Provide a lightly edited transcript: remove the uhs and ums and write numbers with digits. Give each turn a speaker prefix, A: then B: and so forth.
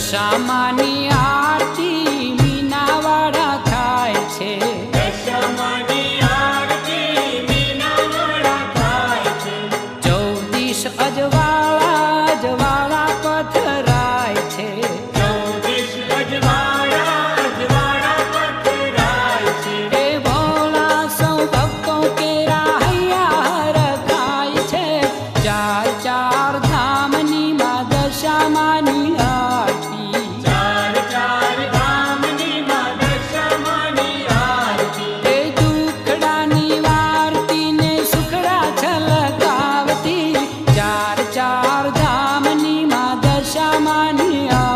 A: દશામાની આરતી મીનાવાળા થાય છે,
B: દશામાની આરતી મીનાવાળા થાય છે,
A: 14 અજવાળા અજવાળા પથરાય છે,
B: 14 અજવાળા પથરાય છે,
A: એ ભોળા સૌ ભક્તો કેરા હૈયા હરખાય છે, 4 ધામની માં દશામાની આરતી,
B: 4 ધામની માં દશામાની આરતી,
A: એ દુખડાની વારતી ને સુખડા છલકાવતી, 4 ધામની માં દશામાની આરતી.